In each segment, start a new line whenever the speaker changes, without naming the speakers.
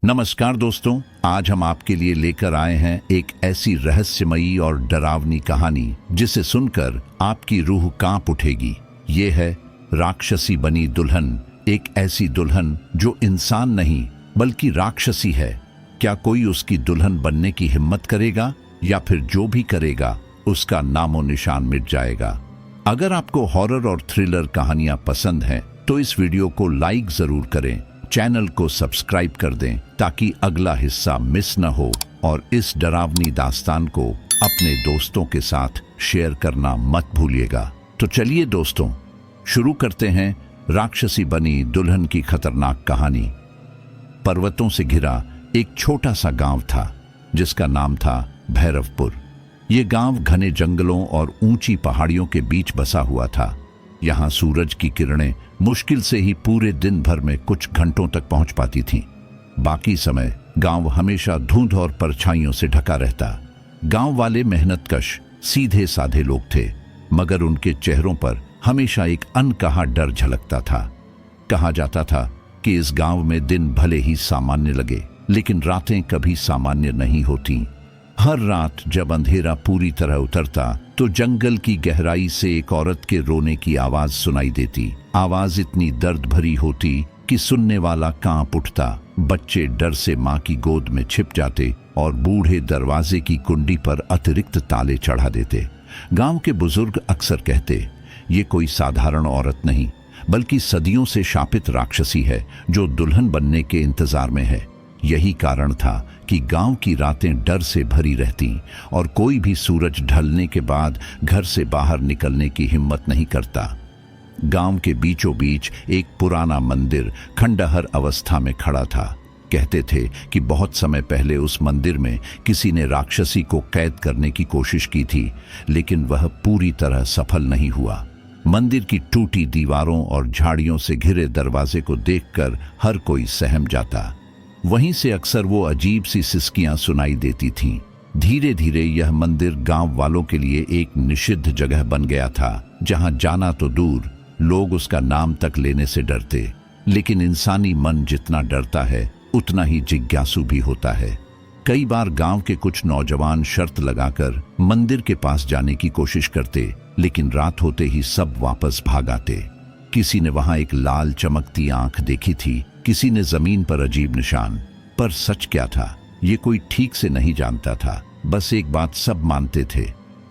नमस्कार दोस्तों, आज हम आपके लिए लेकर आए हैं एक ऐसी रहस्यमयी और डरावनी कहानी जिसे सुनकर आपकी रूह कांप उठेगी। ये है राक्षसी बनी दुल्हन। एक ऐसी दुल्हन जो इंसान नहीं बल्कि राक्षसी है। क्या कोई उसकी दुल्हन बनने की हिम्मत करेगा या फिर जो भी करेगा उसका नामो निशान मिट जाएगा। अगर आपको हॉरर और थ्रिलर कहानियां पसंद हैं तो इस वीडियो को लाइक जरूर करें, चैनल को सब्सक्राइब कर दें ताकि अगला हिस्सा मिस न हो और इस डरावनी दास्तान को अपने दोस्तों के साथ शेयर करना मत भूलिएगा। तो चलिए दोस्तों, शुरू करते हैं राक्षसी बनी दुल्हन की खतरनाक कहानी। पर्वतों से घिरा एक छोटा सा गांव था जिसका नाम था भैरवपुर। ये गांव घने जंगलों और ऊंची पहाड़ियों के बीच बसा हुआ था। यहाँ सूरज की किरणें मुश्किल से ही पूरे दिन भर में कुछ घंटों तक पहुंच पाती थीं। बाकी समय गांव हमेशा धुंध और परछाइयों से ढका रहता। गांव वाले मेहनतकश सीधे साधे लोग थे, मगर उनके चेहरों पर हमेशा एक अनकहा डर झलकता था। कहा जाता था कि इस गांव में दिन भले ही सामान्य लगे, लेकिन रातें कभी सामान्य नहीं होती। हर रात जब अंधेरा पूरी तरह उतरता तो जंगल की गहराई से एक औरत के रोने की आवाज सुनाई देती। आवाज इतनी दर्द भरी होती कि सुनने वाला कांप उठता। बच्चे डर से मां की गोद में छिप जाते और बूढ़े दरवाजे की कुंडी पर अतिरिक्त ताले चढ़ा देते। गांव के बुजुर्ग अक्सर कहते, ये कोई साधारण औरत नहीं बल्कि सदियों से शापित राक्षसी है जो दुल्हन बनने के इंतजार में है। यही कारण था कि गांव की रातें डर से भरी रहती और कोई भी सूरज ढलने के बाद घर से बाहर निकलने की हिम्मत नहीं करता। गांव के बीचों बीच एक पुराना मंदिर खंडहर अवस्था में खड़ा था। कहते थे कि बहुत समय पहले उस मंदिर में किसी ने राक्षसी को कैद करने की कोशिश की थी, लेकिन वह पूरी तरह सफल नहीं हुआ। मंदिर की टूटी दीवारों और झाड़ियों से घिरे दरवाजे को देखकर हर कोई सहम जाता। वहीं से अक्सर वो अजीब सी सिसकियां सुनाई देती थीं। धीरे धीरे यह मंदिर गांव वालों के लिए एक निषिद्ध जगह बन गया था, जहां जाना तो दूर, लोग उसका नाम तक लेने से डरते। लेकिन इंसानी मन जितना डरता है उतना ही जिज्ञासु भी होता है। कई बार गांव के कुछ नौजवान शर्त लगाकर मंदिर के पास जाने की कोशिश करते, लेकिन रात होते ही सब वापस भाग आते। किसी ने वहां एक लाल चमकती आंख देखी थी, किसी ने जमीन पर अजीब निशान। पर सच क्या था ये कोई ठीक से नहीं जानता था। बस एक बात सब मानते थे,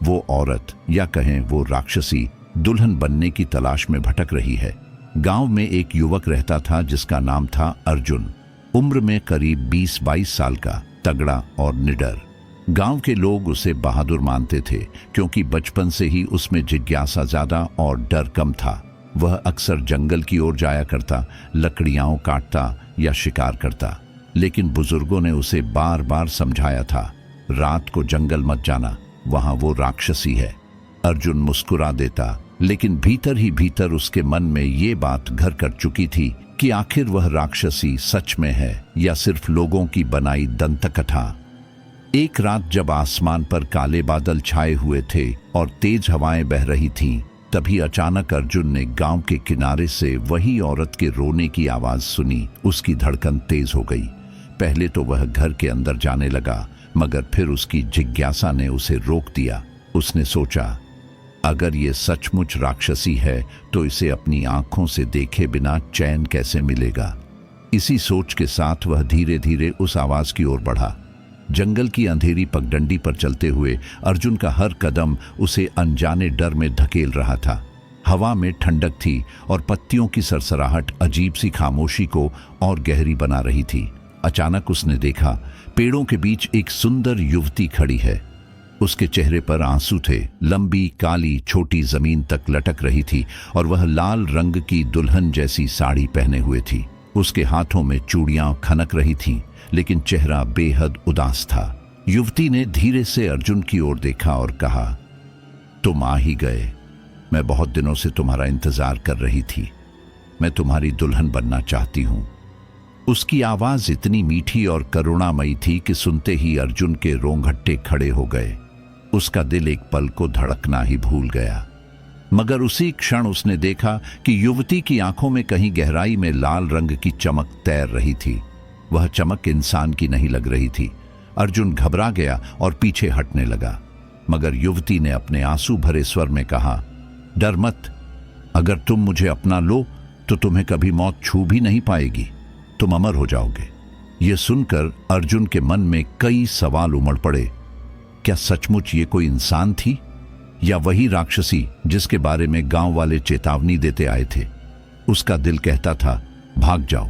वो औरत या कहें वो राक्षसी दुल्हन बनने की तलाश में भटक रही है। गांव में एक युवक रहता था जिसका नाम था अर्जुन। उम्र में करीब 20-22 साल का, तगड़ा और निडर। गांव के लोग उसे बहादुर मानते थे क्योंकि बचपन से ही उसमें जिज्ञासा ज्यादा और डर कम था। वह अक्सर जंगल की ओर जाया करता, लकड़ियां काटता या शिकार करता। लेकिन बुजुर्गों ने उसे बार बार समझाया था, रात को जंगल मत जाना, वहां वो राक्षसी है। अर्जुन मुस्कुरा देता, लेकिन भीतर ही भीतर उसके मन में ये बात घर कर चुकी थी कि आखिर वह राक्षसी सच में है या सिर्फ लोगों की बनाई दंतकथा। एक रात जब आसमान पर काले बादल छाए हुए थे और तेज हवाएं बह रही थीं, तभी अचानक अर्जुन ने गांव के किनारे से वही औरत के रोने की आवाज सुनी। उसकी धड़कन तेज हो गई। पहले तो वह घर के अंदर जाने लगा, मगर फिर उसकी जिज्ञासा ने उसे रोक दिया। उसने सोचा, अगर ये सचमुच राक्षसी है तो इसे अपनी आंखों से देखे बिना चैन कैसे मिलेगा। इसी सोच के साथ वह धीरे धीरे उस आवाज की ओर बढ़ा। जंगल की अंधेरी पगडंडी पर चलते हुए अर्जुन का हर कदम उसे अनजाने डर में धकेल रहा था। हवा में ठंडक थी और पत्तियों की सरसराहट अजीब सी खामोशी को और गहरी बना रही थी। अचानक उसने देखा, पेड़ों के बीच एक सुंदर युवती खड़ी है। उसके चेहरे पर आंसू थे, लंबी काली छोटी जमीन तक लटक रही थी और वह लाल रंग की दुल्हन जैसी साड़ी पहने हुए थी। उसके हाथों में चूड़ियां खनक रही थीं, लेकिन चेहरा बेहद उदास था। युवती ने धीरे से अर्जुन की ओर देखा और कहा, तुम आ ही गए। मैं बहुत दिनों से तुम्हारा इंतजार कर रही थी। मैं तुम्हारी दुल्हन बनना चाहती हूं। उसकी आवाज इतनी मीठी और करुणामयी थी कि सुनते ही अर्जुन के रोंगटे खड़े हो गए। उसका दिल एक पल को धड़कना ही भूल गया। मगर उसी क्षण उसने देखा कि युवती की आंखों में कहीं गहराई में लाल रंग की चमक तैर रही थी। वह चमक इंसान की नहीं लग रही थी। अर्जुन घबरा गया और पीछे हटने लगा, मगर युवती ने अपने आंसू भरे स्वर में कहा, डर मत, अगर तुम मुझे अपना लो तो तुम्हें कभी मौत छू भी नहीं पाएगी, तुम अमर हो जाओगे। यह सुनकर अर्जुन के मन में कई सवाल उमड़ पड़े। क्या सचमुच ये कोई इंसान थी या वही राक्षसी जिसके बारे में गांव वाले चेतावनी देते आए थे? उसका दिल कहता था भाग जाओ,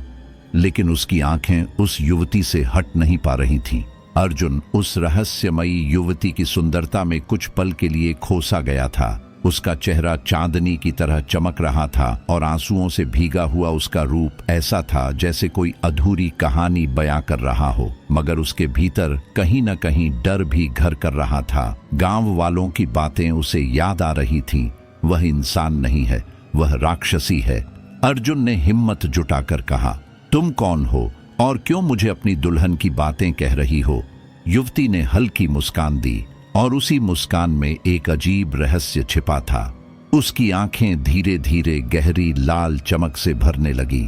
लेकिन उसकी आंखें उस युवती से हट नहीं पा रही थीं। अर्जुन उस रहस्यमयी युवती की सुंदरता में कुछ पल के लिए खोसा गया था। उसका चेहरा चांदनी की तरह चमक रहा था और आंसुओं से भीगा हुआ उसका रूप ऐसा था जैसे कोई अधूरी कहानी बयां कर रहा हो, मगर उसके भीतर कहीं न कहीं डर भी घर कर रहा था। गांव वालों की बातें उसे याद आ रही थीं। वह इंसान नहीं है, वह राक्षसी है। अर्जुन ने हिम्मत जुटाकर कहा, तुम कौन हो और क्यों मुझे अपनी दुल्हन की बातें कह रही हो? युवती ने हल्की मुस्कान दी और उसी मुस्कान में एक अजीब रहस्य छिपा था। उसकी आंखें धीरे धीरे गहरी लाल चमक से भरने लगीं।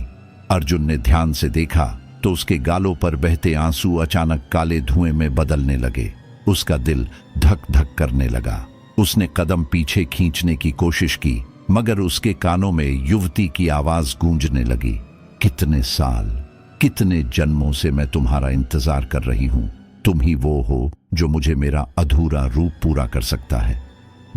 अर्जुन ने ध्यान से देखा तो उसके गालों पर बहते आंसू अचानक काले धुएं में बदलने लगे। उसका दिल धक धक करने लगा। उसने कदम पीछे खींचने की कोशिश की, मगर उसके कानों में युवती की आवाज गूंजने लगी, कितने साल, कितने जन्मों से मैं तुम्हारा इंतजार कर रही हूं। तुम ही वो हो जो मुझे मेरा अधूरा रूप पूरा कर सकता है।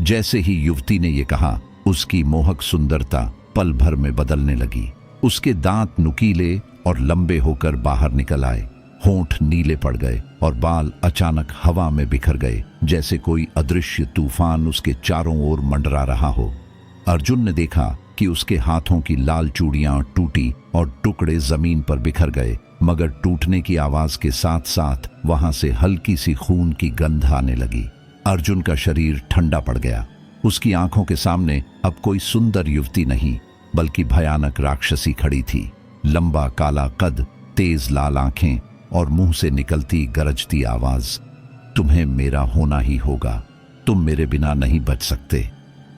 जैसे ही युवती ने यह कहा, उसकी मोहक सुंदरता पल भर में बदलने लगी। उसके दांत नुकीले और लंबे होकर बाहर निकल आए, होंठ नीले पड़ गए और बाल अचानक हवा में बिखर गए, जैसे कोई अदृश्य तूफान उसके चारों ओर मंडरा रहा हो। अर्जुन ने देखा कि उसके हाथों की लाल चूड़ियां टूटी और टुकड़े जमीन पर बिखर गए, मगर टूटने की आवाज के साथ साथ वहां से हल्की सी खून की गंध आने लगी। अर्जुन का शरीर ठंडा पड़ गया। उसकी आंखों के सामने अब कोई सुंदर युवती नहीं, बल्कि भयानक राक्षसी खड़ी थी। लंबा काला कद, तेज लाल आंखें और मुंह से निकलती गरजती आवाज, तुम्हें मेरा होना ही होगा, तुम मेरे बिना नहीं बच सकते।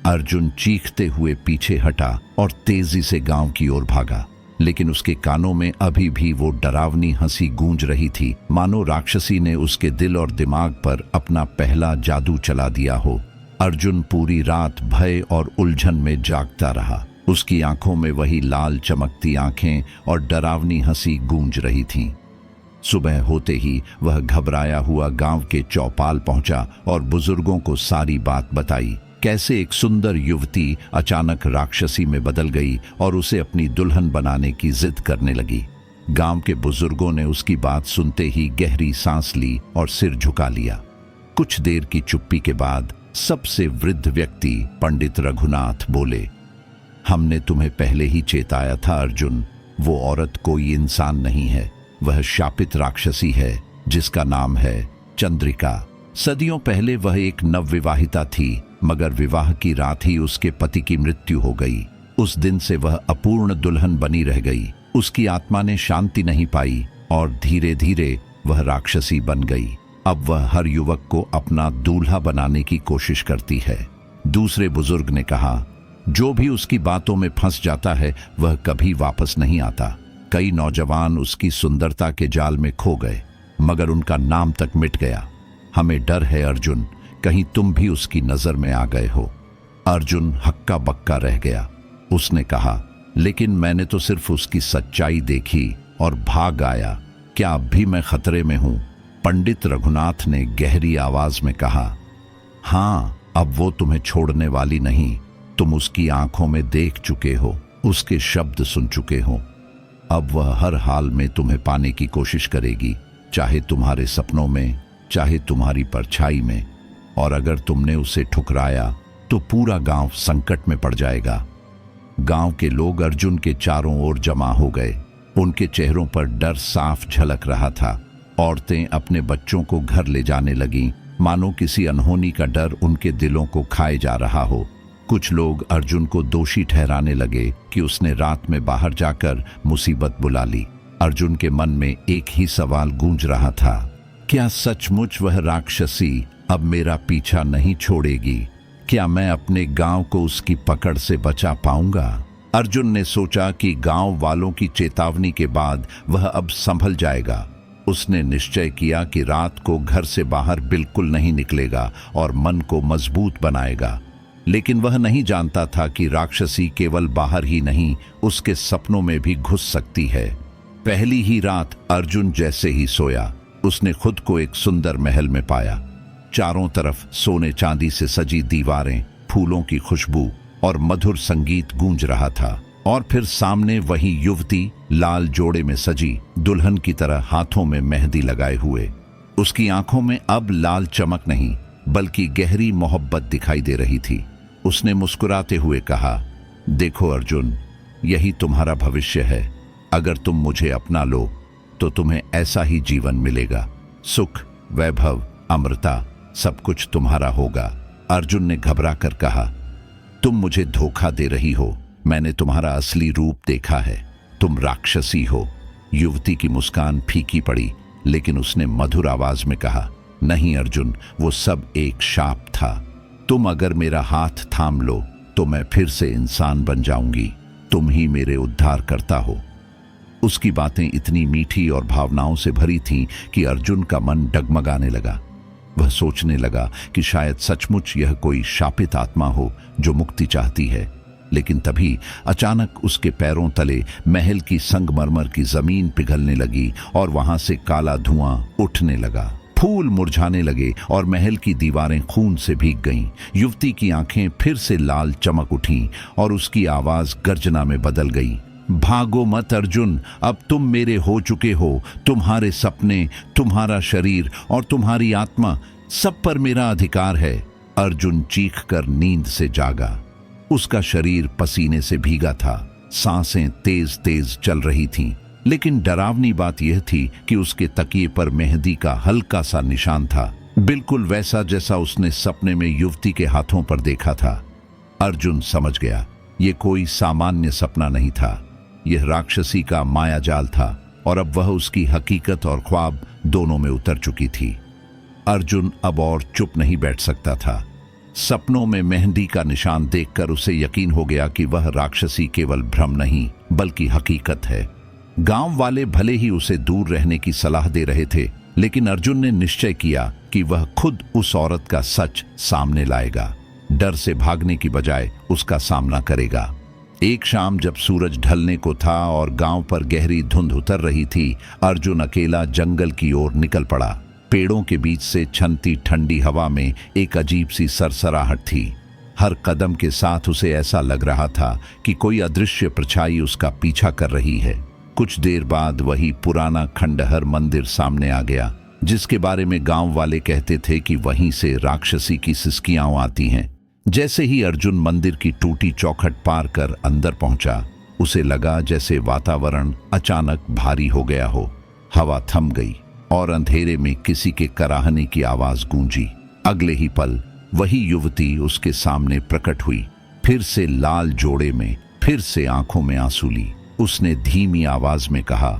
अर्जुन चीखते हुए पीछे हटा और तेजी से गांव की ओर भागा, लेकिन उसके कानों में अभी भी वो डरावनी हंसी गूंज रही थी, मानो राक्षसी ने उसके दिल और दिमाग पर अपना पहला जादू चला दिया हो। अर्जुन पूरी रात भय और उलझन में जागता रहा। उसकी आंखों में वही लाल चमकती आंखें और डरावनी हंसी गूंज रही थीं। सुबह होते ही वह घबराया हुआ गांव के चौपाल पहुंचा और बुजुर्गों को सारी बात बताई, कैसे एक सुंदर युवती अचानक राक्षसी में बदल गई और उसे अपनी दुल्हन बनाने की जिद करने लगी। गांव के बुजुर्गों ने उसकी बात सुनते ही गहरी सांस ली और सिर झुका लिया। कुछ देर की चुप्पी के बाद सबसे वृद्ध व्यक्ति पंडित रघुनाथ बोले, हमने तुम्हें पहले ही चेताया था अर्जुन, वो औरत कोई इंसान नहीं है, वह शापित राक्षसी है जिसका नाम है चंद्रिका। सदियों पहले वह एक नवविवाहिता थी, मगर विवाह की रात ही उसके पति की मृत्यु हो गई। उस दिन से वह अपूर्ण दुल्हन बनी रह गई। उसकी आत्मा ने शांति नहीं पाई और धीरे धीरे वह राक्षसी बन गई। अब वह हर युवक को अपना दूल्हा बनाने की कोशिश करती है। दूसरे बुजुर्ग ने कहा, जो भी उसकी बातों में फंस जाता है वह कभी वापस नहीं आता। कई नौजवान उसकी सुंदरता के जाल में खो गए, मगर उनका नाम तक मिट गया। हमें डर है अर्जुन, कहीं तुम भी उसकी नजर में आ गए हो। अर्जुन हक्का बक्का रह गया। उसने कहा, लेकिन मैंने तो सिर्फ उसकी सच्चाई देखी और भाग आया, क्या अब भी मैं खतरे में हूं? पंडित रघुनाथ ने गहरी आवाज में कहा, हाँ, अब वो तुम्हें छोड़ने वाली नहीं। तुम उसकी आंखों में देख चुके हो, उसके शब्द सुन चुके हो। अब वह हर हाल में तुम्हें पाने की कोशिश करेगी, चाहे तुम्हारे सपनों में, चाहे तुम्हारी परछाई में। और अगर तुमने उसे ठुकराया तो पूरा गांव संकट में पड़ जाएगा। गांव के लोग अर्जुन के चारों ओर जमा हो गए। उनके चेहरों पर डर साफ झलक रहा था। औरतें अपने बच्चों को घर ले जाने लगीं, मानो किसी अनहोनी का डर उनके दिलों को खाए जा रहा हो। कुछ लोग अर्जुन को दोषी ठहराने लगे कि उसने रात में बाहर जाकर मुसीबत बुला ली। अर्जुन के मन में एक ही सवाल गूंज रहा था, क्या सचमुच वह राक्षसी अब मेरा पीछा नहीं छोड़ेगी? क्या मैं अपने गांव को उसकी पकड़ से बचा पाऊंगा? अर्जुन ने सोचा कि गांव वालों की चेतावनी के बाद वह अब संभल जाएगा। उसने निश्चय किया कि रात को घर से बाहर बिल्कुल नहीं निकलेगा और मन को मजबूत बनाएगा। लेकिन वह नहीं जानता था कि राक्षसी केवल बाहर ही नहीं, उसके सपनों में भी घुस सकती है। पहली ही रात अर्जुन जैसे ही सोया, उसने खुद को एक सुंदर महल में पाया। चारों तरफ सोने चांदी से सजी दीवारें, फूलों की खुशबू और मधुर संगीत गूंज रहा था। और फिर सामने वही युवती, लाल जोड़े में सजी दुल्हन की तरह, हाथों में मेहंदी लगाए हुए। उसकी आंखों में अब लाल चमक नहीं बल्कि गहरी मोहब्बत दिखाई दे रही थी। उसने मुस्कुराते हुए कहा, देखो अर्जुन, यही तुम्हारा भविष्य है। अगर तुम मुझे अपना लो तो तुम्हें ऐसा ही जीवन मिलेगा। सुख, वैभव, अमृता, सब कुछ तुम्हारा होगा। अर्जुन ने घबरा कर कहा, तुम मुझे धोखा दे रही हो। मैंने तुम्हारा असली रूप देखा है, तुम राक्षसी हो। युवती की मुस्कान फीकी पड़ी, लेकिन उसने मधुर आवाज में कहा, नहीं अर्जुन, वो सब एक शाप था। तुम अगर मेरा हाथ थाम लो तो मैं फिर से इंसान बन जाऊंगी। तुम ही मेरे उद्धार करता हो। उसकी बातें इतनी मीठी और भावनाओं से भरी थीं कि अर्जुन का मन डगमगाने लगा। वह सोचने लगा कि शायद सचमुच यह कोई शापित आत्मा हो जो मुक्ति चाहती है। लेकिन तभी अचानक उसके पैरों तले महल की संगमरमर की जमीन पिघलने लगी और वहां से काला धुआं उठने लगा। फूल मुरझाने लगे और महल की दीवारें खून से भीग गईं। युवती की आंखें फिर से लाल चमक उठीं और उसकी आवाज गर्जना में बदल गई, भागो मत अर्जुन, अब तुम मेरे हो चुके हो। तुम्हारे सपने, तुम्हारा शरीर और तुम्हारी आत्मा, सब पर मेरा अधिकार है। अर्जुन चीख कर नींद से जागा। उसका शरीर पसीने से भीगा था, सांसें तेज तेज चल रही थीं। लेकिन डरावनी बात यह थी कि उसके तकिए पर मेहंदी का हल्का सा निशान था, बिल्कुल वैसा जैसा उसने सपने में युवती के हाथों पर देखा था। अर्जुन समझ गया, ये कोई सामान्य सपना नहीं था, यह राक्षसी का मायाजाल था और अब वह उसकी हकीकत और ख्वाब दोनों में उतर चुकी थी। अर्जुन अब और चुप नहीं बैठ सकता था। सपनों में मेहंदी का निशान देखकर उसे यकीन हो गया कि वह राक्षसी केवल भ्रम नहीं बल्कि हकीकत है। गांव वाले भले ही उसे दूर रहने की सलाह दे रहे थे, लेकिन अर्जुन ने निश्चय किया कि वह खुद उस औरत का सच सामने लाएगा। डर से भागने की बजाय उसका सामना करेगा। एक शाम जब सूरज ढलने को था और गांव पर गहरी धुंध उतर रही थी, अर्जुन अकेला जंगल की ओर निकल पड़ा। पेड़ों के बीच से छनती ठंडी हवा में एक अजीब सी सरसराहट थी। हर कदम के साथ उसे ऐसा लग रहा था कि कोई अदृश्य परछाई उसका पीछा कर रही है। कुछ देर बाद वही पुराना खंडहर मंदिर सामने आ गया, जिसके बारे में गांव वाले कहते थे कि वहीं से राक्षसी की सिसकियां आती हैं। जैसे ही अर्जुन मंदिर की टूटी चौखट पार कर अंदर पहुंचा, उसे लगा जैसे वातावरण अचानक भारी हो गया हो। हवा थम गई और अंधेरे में किसी के कराहने की आवाज गूंजी। अगले ही पल वही युवती उसके सामने प्रकट हुई, फिर से लाल जोड़े में, फिर से आंखों में आंसू ली। उसने धीमी आवाज में कहा,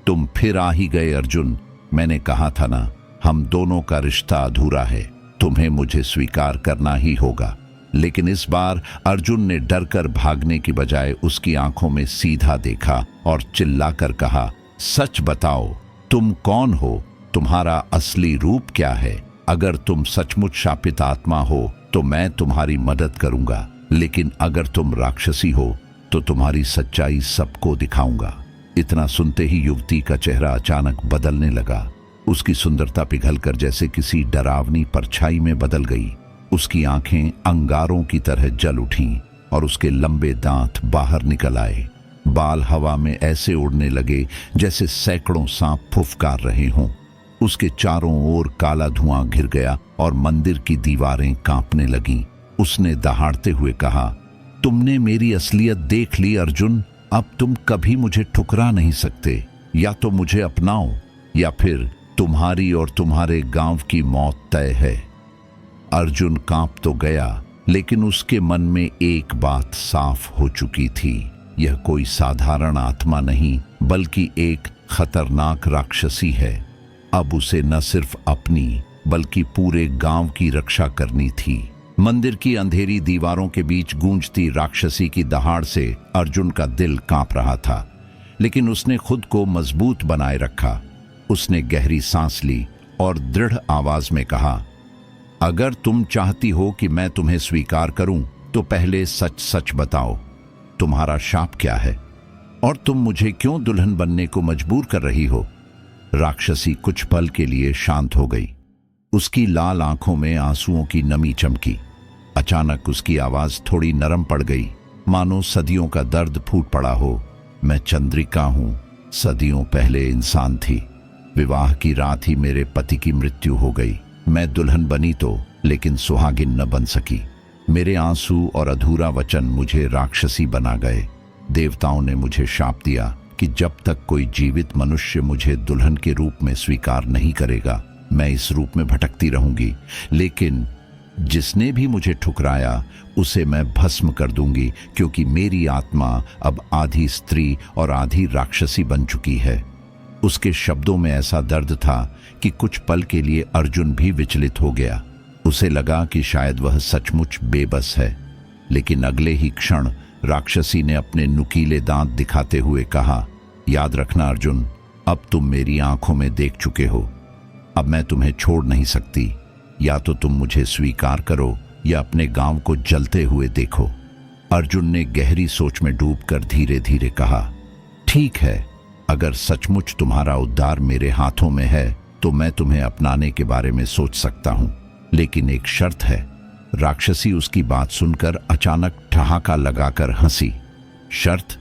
तुम फिर आ ही गए अर्जुन। मैंने कहा था ना, हम दोनों का रिश्ता अधूरा है, तुम्हें मुझे स्वीकार करना ही होगा। लेकिन इस बार अर्जुन ने डरकर भागने की बजाय उसकी आंखों में सीधा देखा और चिल्लाकर कहा, सच बताओ, तुम कौन हो? तुम्हारा असली रूप क्या है? अगर तुम सचमुच शापित आत्मा हो तो मैं तुम्हारी मदद करूंगा, लेकिन अगर तुम राक्षसी हो तो तुम्हारी सच्चाई सबको दिखाऊंगा। इतना सुनते ही युवती का चेहरा अचानक बदलने लगा। उसकी सुंदरता पिघलकर जैसे किसी डरावनी परछाई में बदल गई। उसकी आंखें अंगारों की तरह जल उठीं और उसके लंबे दांत बाहर निकल आए। बाल हवा में ऐसे उड़ने लगे जैसे सैकड़ों सांप फुफकार रहे हों। उसके चारों ओर काला धुआं घिर गया और मंदिर की दीवारें कांपने लगीं। उसने दहाड़ते हुए कहा, तुमने मेरी असलियत देख ली अर्जुन। अब तुम कभी मुझे ठुकरा नहीं सकते। या तो मुझे अपनाओ या फिर तुम्हारी और तुम्हारे गांव की मौत तय है। अर्जुन कांप तो गया, लेकिन उसके मन में एक बात साफ हो चुकी थी। यह कोई साधारण आत्मा नहीं बल्कि एक खतरनाक राक्षसी है। अब उसे न सिर्फ अपनी बल्कि पूरे गांव की रक्षा करनी थी। मंदिर की अंधेरी दीवारों के बीच गूंजती राक्षसी की दहाड़ से अर्जुन का दिल कांप रहा था, लेकिन उसने खुद को मजबूत बनाए रखा। उसने गहरी सांस ली और दृढ़ आवाज में कहा, अगर तुम चाहती हो कि मैं तुम्हें स्वीकार करूं तो पहले सच सच बताओ, तुम्हारा शाप क्या है और तुम मुझे क्यों दुल्हन बनने को मजबूर कर रही हो। राक्षसी कुछ पल के लिए शांत हो गई। उसकी लाल आंखों में आंसुओं की नमी चमकी। अचानक उसकी आवाज थोड़ी नरम पड़ गई, मानो सदियों का दर्द फूट पड़ा हो। मैं चंद्रिका हूं, सदियों पहले इंसान थी। विवाह की रात ही मेरे पति की मृत्यु हो गई। मैं दुल्हन बनी तो, लेकिन सुहागिन न बन सकी। मेरे आंसू और अधूरा वचन मुझे राक्षसी बना गए। देवताओं ने मुझे शाप दिया कि जब तक कोई जीवित मनुष्य मुझे दुल्हन के रूप में स्वीकार नहीं करेगा, मैं इस रूप में भटकती रहूंगी। लेकिन जिसने भी मुझे ठुकराया उसे मैं भस्म कर दूंगी, क्योंकि मेरी आत्मा अब आधी स्त्री और आधी राक्षसी बन चुकी है। उसके शब्दों में ऐसा दर्द था कि कुछ पल के लिए अर्जुन भी विचलित हो गया। उसे लगा कि शायद वह सचमुच बेबस है, लेकिन अगले ही क्षण राक्षसी ने अपने नुकीले दांत दिखाते हुए कहा, याद रखना अर्जुन, अब तुम मेरी आंखों में देख चुके हो। अब मैं तुम्हें छोड़ नहीं सकती। या तो तुम मुझे स्वीकार करो या अपने गांव को जलते हुए देखो। अर्जुन ने गहरी सोच में डूबकर धीरे धीरे कहा, ठीक है, अगर सचमुच तुम्हारा उद्धार मेरे हाथों में है तो मैं तुम्हें अपनाने के बारे में सोच सकता हूं, लेकिन एक शर्त है। राक्षसी उसकी बात सुनकर अचानक ठहाका लगाकर हंसी। शर्त?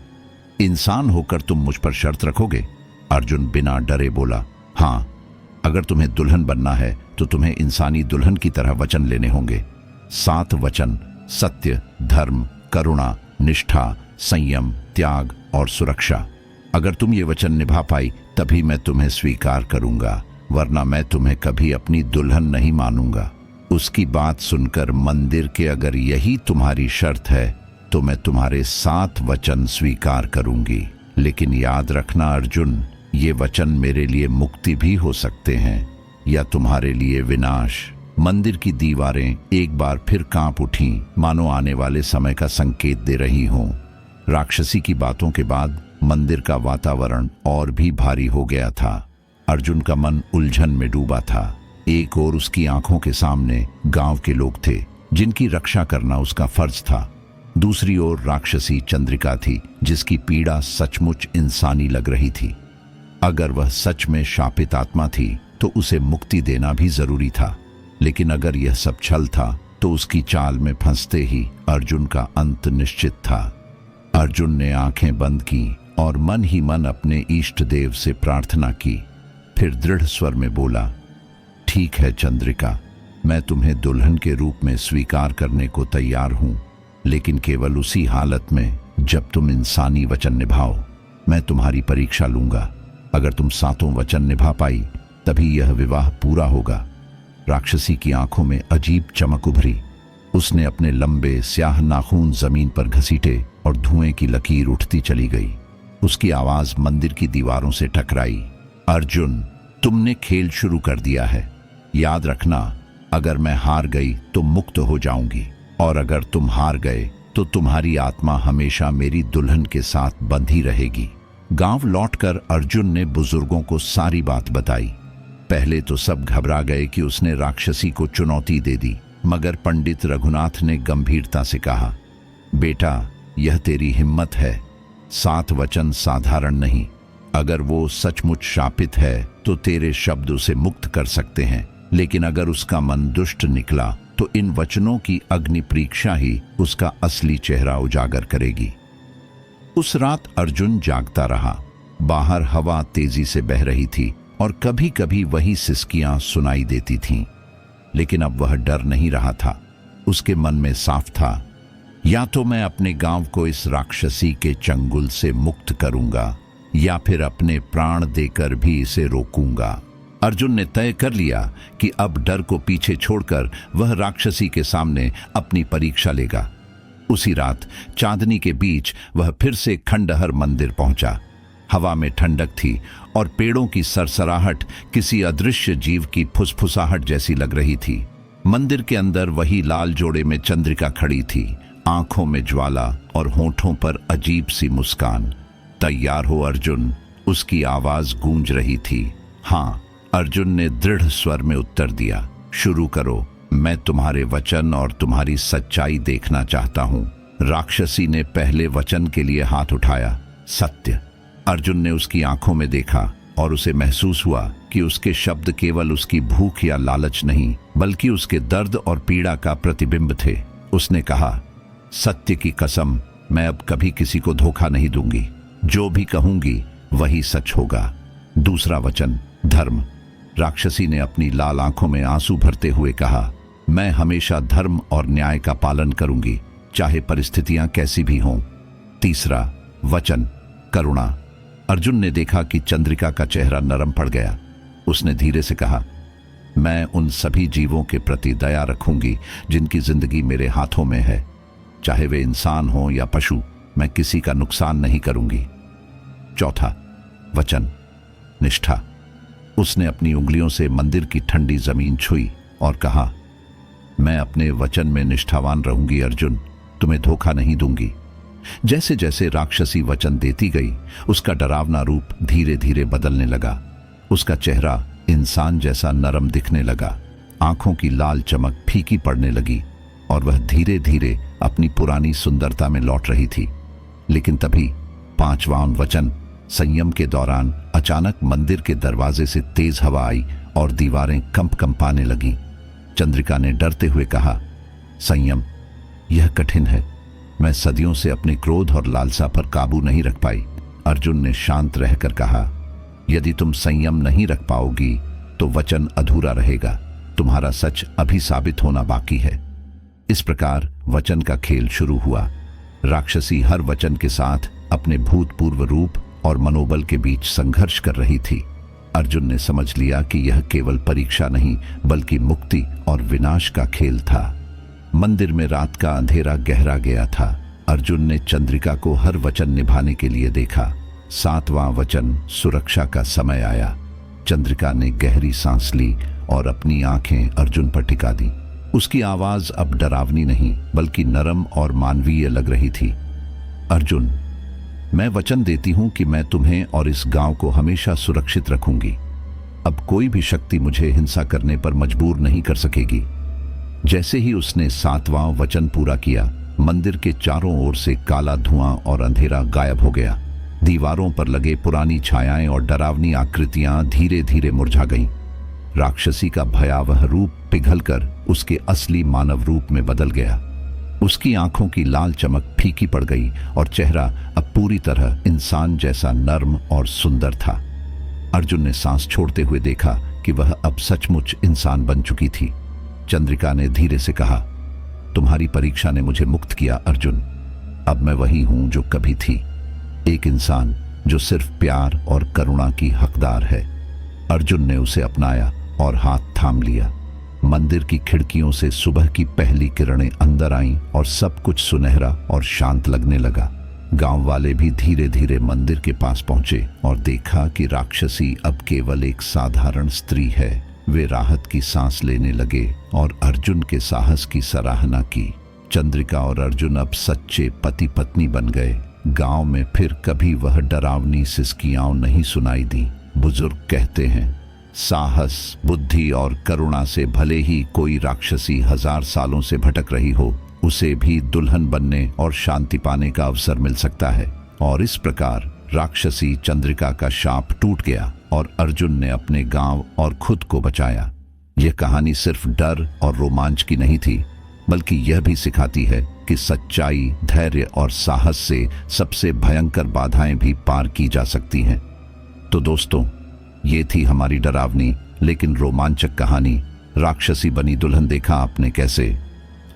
इंसान होकर तुम मुझ पर शर्त रखोगे? अर्जुन बिना डरे बोला, हां, अगर तुम्हें दुल्हन बनना है तो तुम्हें इंसानी दुल्हन की तरह वचन लेने होंगे। 7 वचन: सत्य, धर्म, करुणा, निष्ठा, संयम, त्याग और सुरक्षा। अगर तुम ये वचन निभा पाई तभी मैं तुम्हें स्वीकार करूंगा, वरना मैं तुम्हें कभी अपनी दुल्हन नहीं मानूंगा। उसकी बात सुनकर मंदिर के, अगर यही तुम्हारी शर्त है तो मैं तुम्हारे 7 वचन स्वीकार करूंगी। लेकिन याद रखना अर्जुन, ये वचन मेरे लिए मुक्ति भी हो सकते हैं या तुम्हारे लिए विनाश। मंदिर की दीवारें एक बार फिर कांप उठीं, मानो आने वाले समय का संकेत दे रही हों। राक्षसी की बातों के बाद मंदिर का वातावरण और भी भारी हो गया था। अर्जुन का मन उलझन में डूबा था। एक ओर उसकी आंखों के सामने गांव के लोग थे जिनकी रक्षा करना उसका फर्ज था। दूसरी ओर राक्षसी चंद्रिका थी जिसकी पीड़ा सचमुच इंसानी लग रही थी। अगर वह सच में शापित आत्मा थी तो उसे मुक्ति देना भी जरूरी था, लेकिन अगर यह सब छल था तो उसकी चाल में फंसते ही अर्जुन का अंत निश्चित था। अर्जुन ने आंखें बंद की और मन ही मन अपने इष्ट देव से प्रार्थना की। फिर दृढ़ स्वर में बोला, ठीक है चंद्रिका, मैं तुम्हें दुल्हन के रूप में स्वीकार करने को तैयार हूं, लेकिन केवल उसी हालत में जब तुम इंसानी वचन निभाओ। मैं तुम्हारी परीक्षा लूंगा। अगर तुम 7 वचन निभा पाई तभी यह विवाह पूरा होगा। राक्षसी की आंखों में अजीब चमक उभरी। उसने अपने लंबे स्याह नाखून जमीन पर घसीटे और धुएं की लकीर उठती चली गई। उसकी आवाज मंदिर की दीवारों से टकराई, अर्जुन, तुमने खेल शुरू कर दिया है। याद रखना, अगर मैं हार गई तो मुक्त हो जाऊंगी, और अगर तुम हार गए तो तुम्हारी आत्मा हमेशा मेरी दुल्हन के साथ बंधी रहेगी। गांव लौटकर अर्जुन ने बुजुर्गों को सारी बात बताई। पहले तो सब घबरा गए कि उसने राक्षसी को चुनौती दे दी, मगर पंडित रघुनाथ ने गंभीरता से कहा, बेटा, यह तेरी हिम्मत है। 7 वचन साधारण नहीं। अगर वो सचमुच शापित है तो तेरे शब्द उसे मुक्त कर सकते हैं, लेकिन अगर उसका मन दुष्ट निकला तो इन वचनों की अग्नि परीक्षा ही उसका असली चेहरा उजागर करेगी। उस रात अर्जुन जागता रहा। बाहर हवा तेजी से बह रही थी और कभी कभी वही सिसकियां सुनाई देती थीं, लेकिन अब वह डर नहीं रहा था। उसके मन में साफ था, या तो मैं अपने गांव को इस राक्षसी के चंगुल से मुक्त करूंगा या फिर अपने प्राण देकर भी इसे रोकूंगा। अर्जुन ने तय कर लिया कि अब डर को पीछे छोड़कर वह राक्षसी के सामने अपनी परीक्षा लेगा। उसी रात चांदनी के बीच वह फिर से खंडहर मंदिर पहुंचा। हवा में ठंडक थी और पेड़ों की सरसराहट किसी अदृश्य जीव की फुसफुसाहट जैसी लग रही थी। मंदिर के अंदर वही लाल जोड़े में चंद्रिका खड़ी थी, आंखों में ज्वाला और होठों पर अजीब सी मुस्कान। तैयार हो अर्जुन, उसकी आवाज गूंज रही थी। हाँ, अर्जुन ने दृढ़ स्वर में उत्तर दिया। शुरू करो, मैं तुम्हारे वचन और तुम्हारी सच्चाई देखना चाहता हूं। राक्षसी ने पहले वचन के लिए हाथ उठाया, सत्य। अर्जुन ने उसकी आंखों में देखा और उसे महसूस हुआ कि उसके शब्द केवल उसकी भूख या लालच नहीं, बल्कि उसके दर्द और पीड़ा का प्रतिबिंब थे। उसने कहा, सत्य की कसम, मैं अब कभी किसी को धोखा नहीं दूंगी। जो भी कहूंगी वही सच होगा। दूसरा वचन, धर्म। राक्षसी ने अपनी लाल आंखों में आंसू भरते हुए कहा, मैं हमेशा धर्म और न्याय का पालन करूंगी, चाहे परिस्थितियां कैसी भी हों। तीसरा वचन, करुणा। अर्जुन ने देखा कि चंद्रिका का चेहरा नरम पड़ गया। उसने धीरे से कहा, मैं उन सभी जीवों के प्रति दया रखूंगी जिनकी जिंदगी मेरे हाथों में है, चाहे वे इंसान हो या पशु। मैं किसी का नुकसान नहीं करूंगी। चौथा वचन, निष्ठा। उसने अपनी उंगलियों से मंदिर की ठंडी जमीन छुई और कहा, मैं अपने वचन में निष्ठावान रहूंगी अर्जुन, तुम्हें धोखा नहीं दूंगी। जैसे जैसे राक्षसी वचन देती गई, उसका डरावना रूप धीरे धीरे बदलने लगा। उसका चेहरा इंसान जैसा नरम दिखने लगा, आंखों की लाल चमक फीकी पड़ने लगी और वह धीरे धीरे अपनी पुरानी सुंदरता में लौट रही थी। लेकिन तभी पांचवां वचन, संयम के दौरान अचानक मंदिर के दरवाजे से तेज हवा आई और दीवारें कंपाने लगीं। चंद्रिका ने डरते हुए कहा, संयम, यह कठिन है। मैं सदियों से अपने क्रोध और लालसा पर काबू नहीं रख पाई। अर्जुन ने शांत रहकर कहा, यदि तुम संयम नहीं रख पाओगी तो वचन अधूरा रहेगा। तुम्हारा सच अभी साबित होना बाकी है। इस प्रकार वचन का खेल शुरू हुआ। राक्षसी हर वचन के साथ अपने भूतपूर्व रूप और मनोबल के बीच संघर्ष कर रही थी। अर्जुन ने समझ लिया कि यह केवल परीक्षा नहीं, बल्कि मुक्ति और विनाश का खेल था। मंदिर में रात का अंधेरा गहरा गया था। अर्जुन ने चंद्रिका को हर वचन निभाने के लिए देखा। सातवां वचन, सुरक्षा का समय आया। चंद्रिका ने गहरी सांस ली और अपनी आंखें अर्जुन पर टिका दी। उसकी आवाज अब डरावनी नहीं, बल्कि नरम और मानवीय लग रही थी। अर्जुन, मैं वचन देती हूं कि मैं तुम्हें और इस गांव को हमेशा सुरक्षित रखूंगी। अब कोई भी शक्ति मुझे हिंसा करने पर मजबूर नहीं कर सकेगी। जैसे ही उसने सातवां वचन पूरा किया, मंदिर के चारों ओर से काला धुआं और अंधेरा गायब हो गया। दीवारों पर लगे पुरानी छायाएं और डरावनी आकृतियां धीरे धीरे मुरझा गईं। राक्षसी का भयावह रूप पिघलकर उसके असली मानव रूप में बदल गया। उसकी आंखों की लाल चमक फीकी पड़ गई और चेहरा अब पूरी तरह इंसान जैसा नर्म और सुंदर था। अर्जुन ने सांस छोड़ते हुए देखा कि वह अब सचमुच इंसान बन चुकी थी। चंद्रिका ने धीरे से कहा, तुम्हारी परीक्षा ने मुझे मुक्त किया अर्जुन। अब मैं वही हूं जो कभी थी, एक इंसान जो सिर्फ प्यार और करुणा की हकदार है। अर्जुन ने उसे अपनाया और हाथ थाम लिया। मंदिर की खिड़कियों से सुबह की पहली किरणें अंदर आईं और सब कुछ सुनहरा और शांत लगने लगा। गांव वाले भी धीरे धीरे मंदिर के पास पहुंचे और देखा कि राक्षसी अब केवल एक साधारण स्त्री है। वे राहत की सांस लेने लगे और अर्जुन के साहस की सराहना की। चंद्रिका और अर्जुन अब सच्चे पति पत्नी बन गए। गांव में फिर कभी वह डरावनी सिसकियां नहीं सुनाई दी। बुजुर्ग कहते हैं, साहस, बुद्धि और करुणा से भले ही कोई राक्षसी 1000 सालों से भटक रही हो, उसे भी दुल्हन बनने और शांति पाने का अवसर मिल सकता है। और इस प्रकार राक्षसी चंद्रिका का शाप टूट गया और अर्जुन ने अपने गांव और खुद को बचाया। यह कहानी सिर्फ डर और रोमांच की नहीं थी, बल्कि यह भी सिखाती है कि सच्चाई, धैर्य और साहस से सबसे भयंकर बाधाएं भी पार की जा सकती हैं। तो दोस्तों, ये थी हमारी डरावनी लेकिन रोमांचक कहानी, राक्षसी बनी दुल्हन। देखा आपने कैसे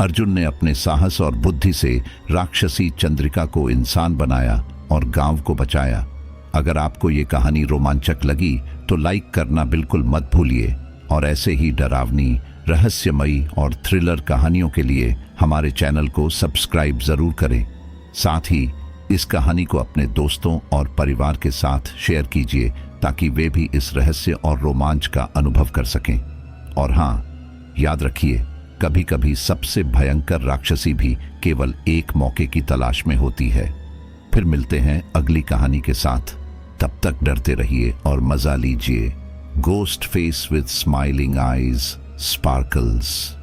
अर्जुन ने अपने साहस और बुद्धि से राक्षसी चंद्रिका को इंसान बनाया और गांव को बचाया। अगर आपको ये कहानी रोमांचक लगी तो लाइक करना बिल्कुल मत भूलिए और ऐसे ही डरावनी, रहस्यमयी और थ्रिलर कहानियों के लिए हमारे चैनल को सब्सक्राइब जरूर करें। साथ ही इस कहानी को अपने दोस्तों और परिवार के साथ शेयर कीजिए ताकि वे भी इस रहस्य और रोमांच का अनुभव कर सकें। और हाँ, याद रखिए, कभी कभी सबसे भयंकर राक्षसी भी केवल एक मौके की तलाश में होती है। फिर मिलते हैं अगली कहानी के साथ। तब तक डरते रहिए और मजा लीजिए। Ghost face with smiling eyes sparkles.